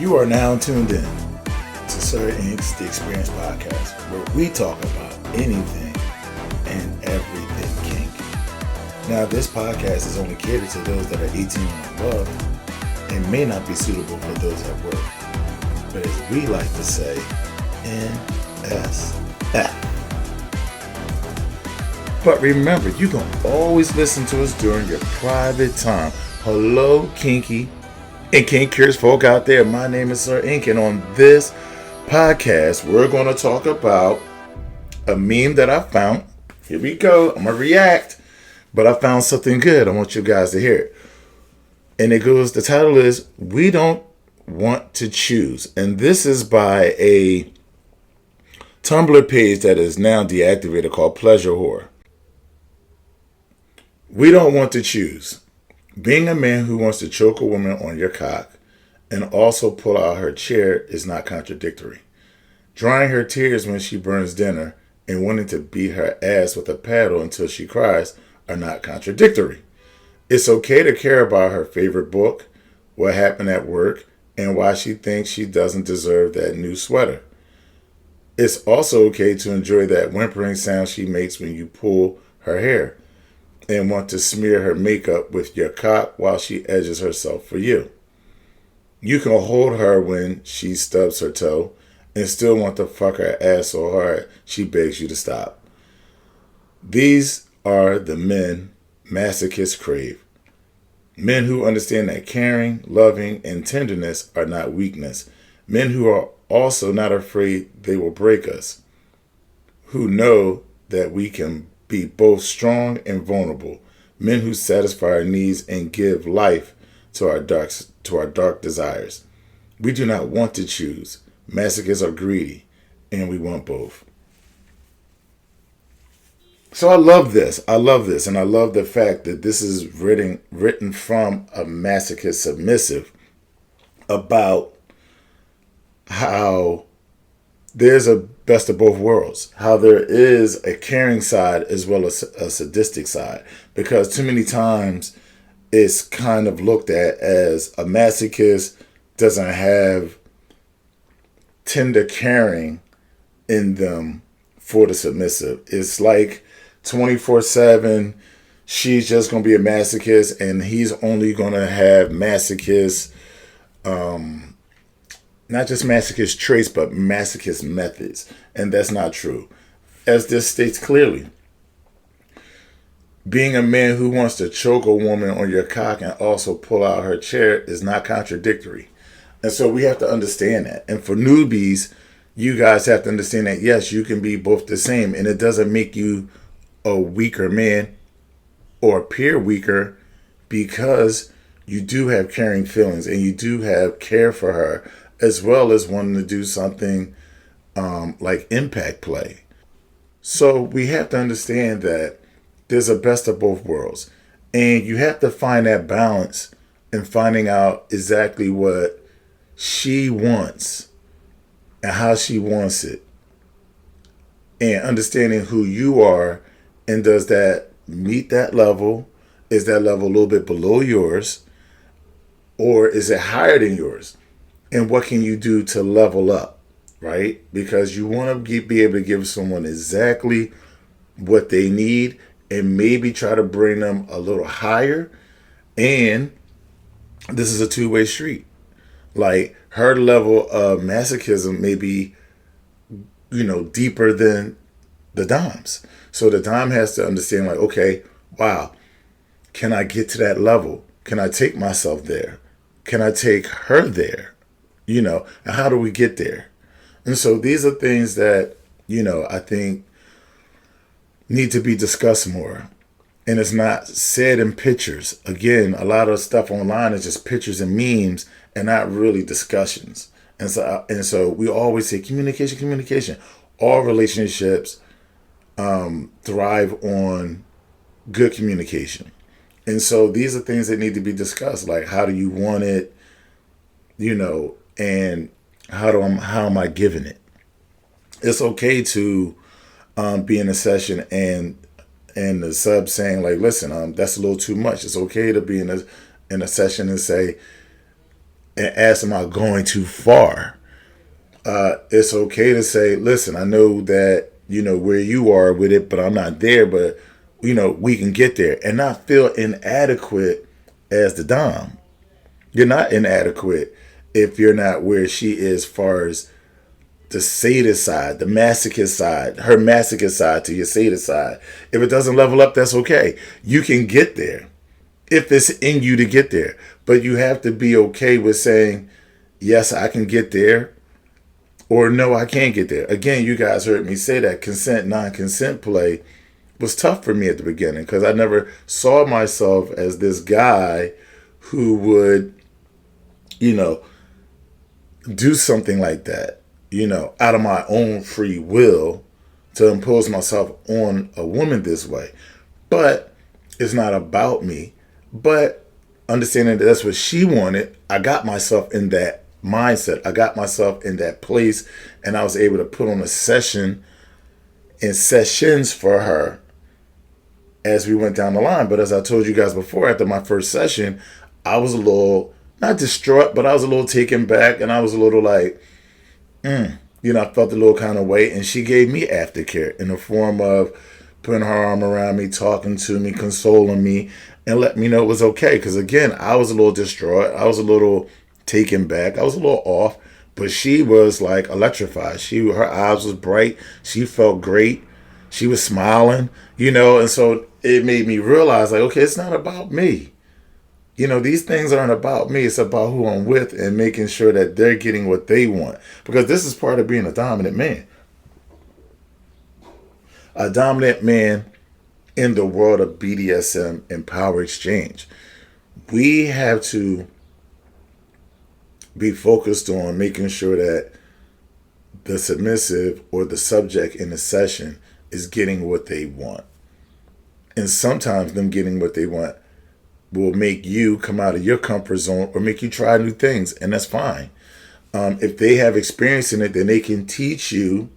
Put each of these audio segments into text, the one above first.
You are now tuned in to Sir Inc.'s The Experience Podcast, where we talk about anything and everything kink. Now, this podcast is only catered to those that are 18 and above and may not be suitable for those at work. But as we like to say, NSF. But remember, you can always listen to us during your private time. Hello, kinky and kink curious folk out there. My name is Sir Inc. And on this podcast, we're going to talk about a meme that I found. Here we go. I'm going to react. But I found something good. I want you guys to hear it. And it goes, the title is, We Don't Want to Choose. And this is by a Tumblr page that is now deactivated called Pleasure Whore. We don't want to choose. Being a man who wants to choke a woman on your cock and also pull out her chair is not contradictory. Drying her tears when she burns dinner and wanting to beat her ass with a paddle until she cries are not contradictory. It's okay to care about her favorite book, what happened at work, and why she thinks she doesn't deserve that new sweater. It's also okay to enjoy that whimpering sound she makes when you pull her hair and want to smear her makeup with your cock while she edges herself for you. You can hold her when she stubs her toe and still want to fuck her ass so hard she begs you to stop. These are the men masochists crave. Men who understand that caring, loving, and tenderness are not weakness. Men who are also not afraid they will break us. Who know that we can be both strong and vulnerable. Men who satisfy our needs and give life to our dark desires. We do not want to choose. Masochists are greedy, and we want both. So I love this. And I love the fact that this is written from a masochist submissive about how there's a best of both worlds, how there is a caring side as well as a sadistic side, because too many times it's kind of looked at as a masochist doesn't have tender caring in them for the submissive. It's like 24/7, she's just going to be a masochist and he's only going to have masochist, not just masochist traits, but masochist methods. And that's not true. As this states clearly, being a man who wants to choke a woman on your cock and also pull out her chair is not contradictory. And so we have to understand that. And for newbies, you guys have to understand that, yes, you can be both the same. And it doesn't make you a weaker man or appear weaker, because you do have caring feelings and you do have care for her, as well as wanting to do something like impact play. So we have to understand that there's a best of both worlds. And you have to find that balance in finding out exactly what she wants and how she wants it. And understanding who you are, and does that meet that level? Is that level a little bit below yours? Or is it higher than yours? And what can you do to level up, right? Because you want to be able to give someone exactly what they need and maybe try to bring them a little higher. And this is a two-way street. Like, her level of masochism may be, deeper than the dom's. So the dom has to understand, like, okay, wow, can I get to that level? Can I take myself there? Can I take her there? And how do we get there? And so these are things that, I think need to be discussed more. And it's not said in pictures. Again, a lot of stuff online is just pictures and memes and not really discussions. And so we always say communication. All relationships thrive on good communication. And so these are things that need to be discussed. Like, how do you want it? And how am I giving it? It's okay to be in a session and the sub saying, like, listen, that's a little too much. It's okay to be in a session and say, and ask, am I going too far? It's okay to say, listen, I know that, where you are with it, but I'm not there, but, we can get there and not feel inadequate as the Dom. You're not inadequate if you're not where she is, as far as the sadist side, the masochist side, her masochist side to your sadist side. If it doesn't level up, that's okay. You can get there if it's in you to get there. But you have to be okay with saying, yes, I can get there, or no, I can't get there. Again, you guys heard me say that consent, non-consent play was tough for me at the beginning because I never saw myself as this guy who would, you know, do something like that, out of my own free will to impose myself on a woman this way. But it's not about me. But understanding that that's what she wanted, I got myself in that mindset. I got myself in that place, and I was able to put on a session and sessions for her as we went down the line. But as I told you guys before, after my first session, I was a little, not distraught, but I was a little taken back, and I was a little like, I felt a little kind of way. And she gave me aftercare in the form of putting her arm around me, talking to me, consoling me, and let me know it was okay. Because again, I was a little distraught. I was a little taken back. I was a little off. But she was like electrified. Her eyes was bright. She felt great. She was smiling, and so it made me realize, like, okay, it's not about me. These things aren't about me. It's about who I'm with and making sure that they're getting what they want. Because this is part of being a dominant man. A dominant man in the world of BDSM and power exchange. We have to be focused on making sure that the submissive or the subject in the session is getting what they want. And sometimes them getting what they want will make you come out of your comfort zone or make you try new things, and that's fine. If they have experience in it, then they can teach you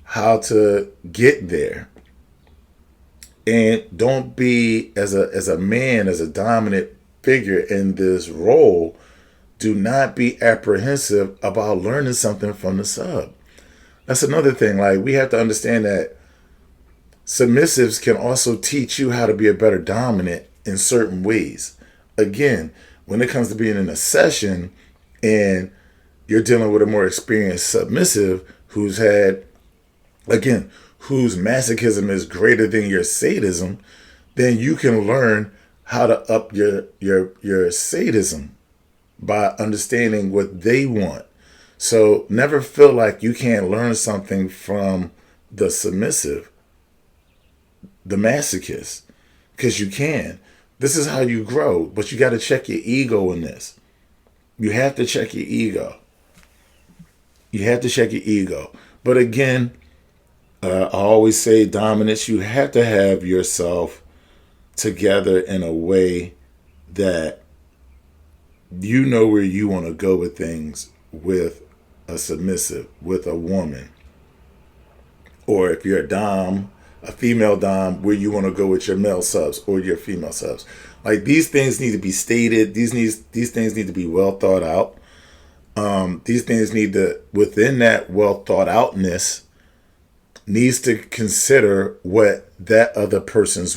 how to get there. And don't be, as a man, as a dominant figure in this role, do not be apprehensive about learning something from the sub. That's another thing. Like, we have to understand that submissives can also teach you how to be a better dominant in certain ways. Again, when it comes to being in a session and you're dealing with a more experienced submissive whose masochism is greater than your sadism, then you can learn how to up your sadism by understanding what they want. So never feel like you can't learn something from the submissive, the masochist, because you can. This is how you grow, but you got to check your ego in this. You have to check your ego. You have to check your ego. But again, I always say dominance, you have to have yourself together in a way that you know where you want to go with things with a submissive, with a woman. Or if you're a female dom, where you want to go with your male subs or your female subs. Like, these things need to be stated. These things need to be well thought out. These things need to, within that well thought outness, needs to consider what that other person's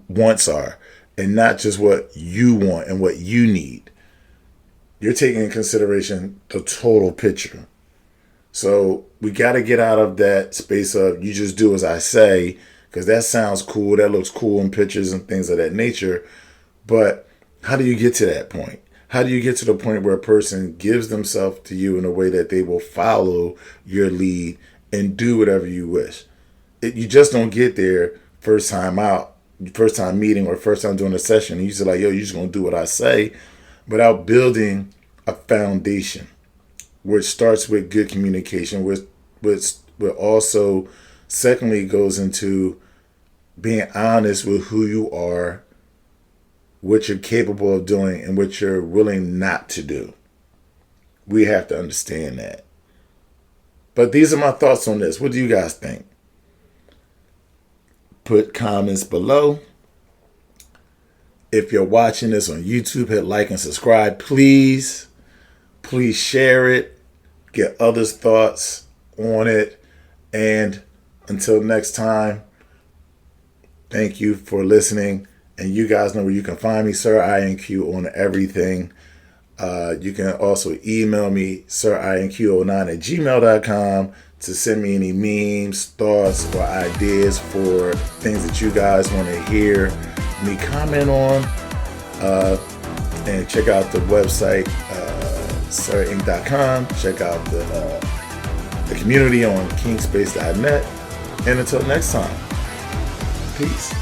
wants are, and not just what you want and what you need. You're taking in consideration the total picture. So we got to get out of that space of you just do as I say, because that sounds cool. That looks cool in pictures and things of that nature. But how do you get to that point? How do you get to the point where a person gives themselves to you in a way that they will follow your lead and do whatever you wish? You just don't get there first time out, first time meeting, or first time doing a session. And you say, like, yo, you're just going to do what I say, without building a foundation, which starts with good communication, which also secondly goes into being honest with who you are, what you're capable of doing, and what you're willing not to do. We have to understand that. But these are my thoughts on this. What do you guys think? Put comments below. If you're watching this on YouTube, hit like and subscribe. Please share it. Get others' thoughts on it. And until next time, thank you for listening. And you guys know where you can find me, Sir INQ, on everything. You can also email me, sirinq09@gmail.com, to send me any memes, thoughts, or ideas for things that you guys want to hear me comment on. And check out the website, sirinq.com. Check out the community on kingspace.net. And until next time, peace.